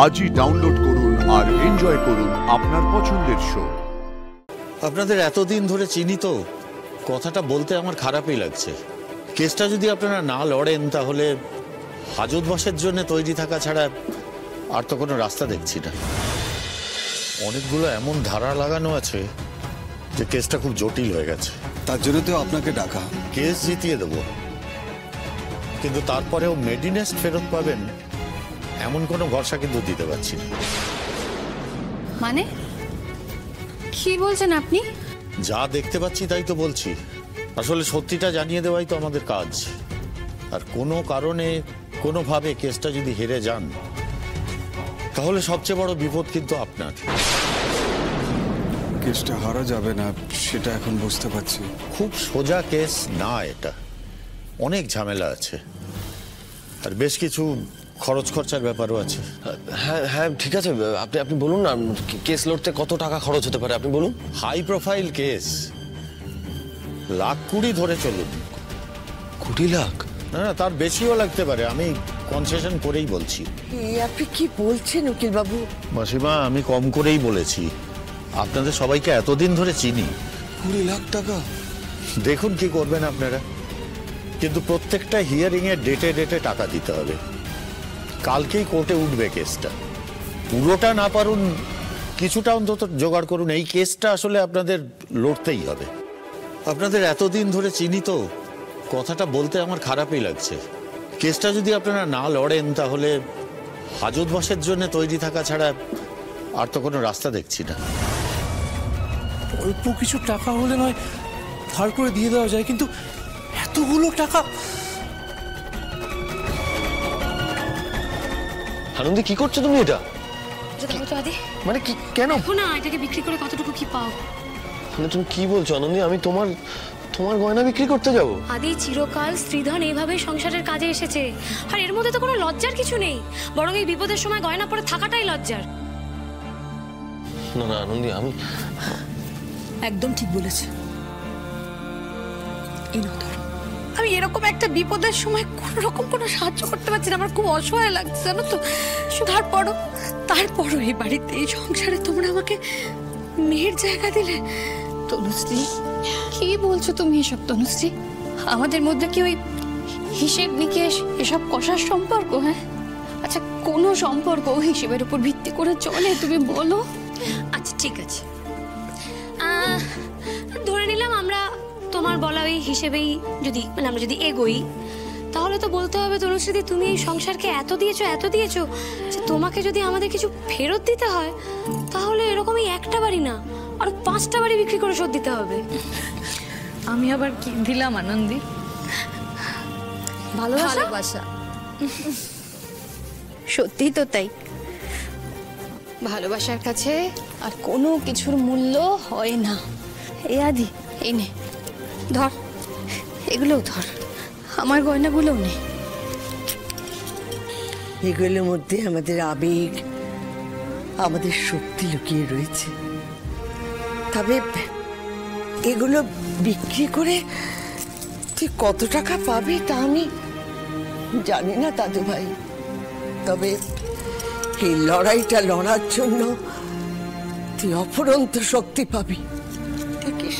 আজই ডাউনলোড করুন আর এনজয় করুন আপনার পছন্দের শো। আপনাদের এতদিন ধরে চিনি তো, কথাটা বলতে আমার খারাপই লাগছে। কেসটা যদি আপনারা না লড়েন তাহলে হাজতবাসের জন্য তৈরি থাকা ছাড়া আর তো কোনো রাস্তা দেখছি না। অনেকগুলো এমন ধারা লাগানো আছে যে কেসটা খুব জটিল হয়ে গেছে। তার জন্য তো আপনাকে ডাকা। কেস জিতিয়ে দেবো, কিন্তু তারপরেও মেডিনেস্ট ফেরত পাবেন এমন কোনো ভরসা কিন্তু দিতে পারছি না। মানে কি বলছেন আপনি? যা দেখতে পাচ্ছি তাই তো বলছি। আসলে সত্যিটা জানিয়ে দেওয়াই তো আমাদের কাজ। আর কোনো কারণে কোনোভাবে কেসটা যদি হেরে যান তাহলে সবচেয়ে বড় বিপদ কিন্তু আপনার। কেসটা হারা যাবে না সেটা এখন বুঝতে পারছি। খুব সোজা কেস না এটা, অনেক ঝামেলা আছে আর বেশ কিছু খরচ খরচার ব্যাপারও আছে। হ্যাঁ হ্যাঁ ঠিক আছে, আপনি বলুন না, কেস লড়তে কত টাকা খরচ হতে পারে আপনি বলুন। হাই প্রোফাইল কেস, লাখ 20 ধরে চলুন। 20 লাখ? না না, তার বেশিও লাগতে পারে, আমি কনসেশন করেই বলছি। আপনি কি বলছেন উকিল বাবু? মাসিমা, আমি কম করেই বলেছি। আপনাদের সবাইকে এতদিন ধরে চিনি। 20 লাখ টাকা? দেখুন কি করবেন আপনারা, কিন্তু প্রত্যেকটা হিয়ারিং এর ডেটে ডেটে টাকা দিতে হবে। কালকেই কোর্টে উঠবে কেসটা। পুরোটা না পারুন, কিছুটা অন্তত জোগাড় করুন। এই কেসটা আসলে আপনাদের লড়তেই হবে। আপনাদের এতদিন ধরে চিনি তো, কথাটা বলতে আমার খারাপই লাগছে। কেসটা যদি আপনারা না লড়েন তাহলে হাজতবাসের জন্য তৈরি থাকা ছাড়া আর তো কোনো রাস্তা দেখছি না। অল্প কিছু টাকা হলে নয় ধার করে দিয়ে দেওয়া যায়, কিন্তু এতগুলো টাকা? আনন্দি, কি করছো তুমি এটা? মানে কি, কেন? না, এটাকে বিক্রি করে কতটুকু কি পাও? মানে তুমি কি বলছো আনন্দি? আমি তোমার গয়না বিক্রি করতে যাব? আদি চিরকাল স্ত্রীধন এইভাবে সংসারের কাজে এসেছে, আর এর মধ্যে তো কোনো লজ্জার কিছু নেই। বরং এই বিপদের সময় গয়না পরে থাকাটাই লজ্জার। না না আনন্দি, আমি একদম ঠিক বলেছে। আমি এরকম একটা বিপদের সময় কোন রকম কোনো সাহায্য করতে পারছি না, আমার খুব অসহায় লাগছে জানো তো। তারপরও এই বাড়িতে, এই সংসারে তোমরা আমাকে মেয়ের জায়গা দিলে। তনুশ্রী, কি বলছো তুমি এসব? তনুশ্রী, আমাদের মধ্যে কি ওই হিসেব নিকেশ এসব কষার সম্পর্ক? হ্যাঁ, আচ্ছা কোনো সম্পর্ক হিসেবের উপর ভিত্তি করে চলে? তুমি বলো। আচ্ছা ঠিক আছে, ধরে নিলাম আমরা তোমার বলা ওই হিসেবেই আমরা যদি এগোই, তাহলে তো বলতে হবে তনুশ্রী, তুমি এই সংসারকে এত দিয়েছো যে তোমাকে যদি আমাদের কিছু ফেরত দিতে হয় তাহলে এরকমই একটা বাড়ি না, আর 5টা বাড়ি বিক্রি করে শোধ দিতে হবে। আমি আবার কি দিলাম আনন্দি? ভালোবাসা। সত্যি তো তাই। ভালোবাসার কাছে আর কোনো কিছুর মূল্য হয় না। এই আদি, এই নে ধর, এগুলোও ধর, আমার গয়নাগুলোও নে। এগুলোর মধ্যে আমাদের আবেগ, আমাদের শক্তি লুকিয়ে রয়েছে। তবে এগুলো বিক্রি করে তুই কত টাকা পাবি তা আমি জানি না দাদু ভাই। তবে এই লড়াইটা লড়ার জন্য তুই অফুরন্ত শক্তি পাবি, দেখিস।